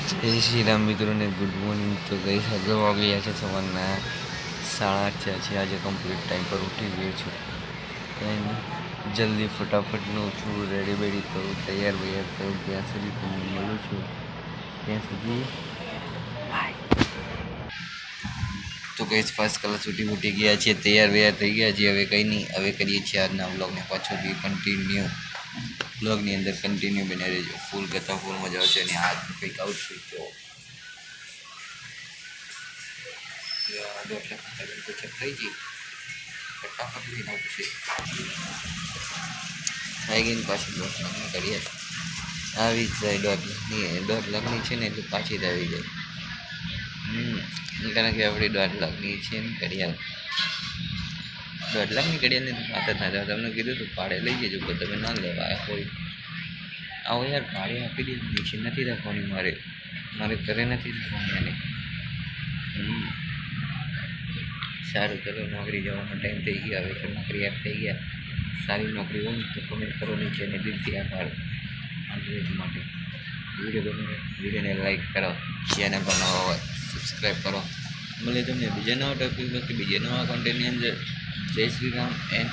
જય શ્રી રામ મિત્રોને good morning. તો ગઈ આજે વાગ્યા છે સવારના 8:30 થયા છે. આજે કમ્પ્લીટ ટાઈમ પર ઉઠી ગયો છું. કંઈ નહીં, જલ્દી ફટાફટનું છું, રેડી બેડી કરું, તૈયાર વૈયાર કરું. ત્યાં સુધી તમને મળું છું. ત્યાં સુધી તો ગઈ ફર્સ્ટ ક્લાસ ઉઠી ગયા છીએ, તૈયાર વૈયાર થઈ ગયા છીએ. હવે કંઈ નહીં, હવે કરીએ છીએ આજના વ્લોગને પાછો બી કન્ટિન્યુ. બ્લોગની અંદર કન્ટિન્યુ બને રહેજો. ફૂલ કરતાં ફૂલ મજા આવશે. અને આજ કંઈક આઉટફિટ જો થઈ ગઈ ફટાફટ લઈને આવશે. થઈ ગઈ ને પાછી 1.5 લાખની કરીએ આવી જ જાય. 1.5 લાખની છે ને એટલે પાછી જ આવી જાય. કારણ કે આપણી 1.5 લાખની છે ને ઘડિયાળ, 1.5 લાખની ઘડિયાળને તો વાત જ ના જાવ. તમને કીધું તું ભાડે લઈ જજો, પણ તમે ના લેવા હોય. આવો યાર, ભાડે આપી દે. નીચે નથી રાખવાની, મારે ઘરે નથી રાખવાની. અને સારું, ચલો નોકરી જવાનો ટાઈમ થઈ ગયો. હવે તો નોકરી યાદ થઈ ગયા. સારી નોકરી હોય તો કમેન્ટ કરો નીચે, અને દિલથી આભાર માટે. વિડીયોને લાઈક કરો, ચેનલ પર નવા હોય સબસ્ક્રાઈબ કરો. મળે તમને બીજા નવા ટોપિક, બીજા નવા કોન્ટેન્ટની અંદર. જય શ્રી રામ એન્ડ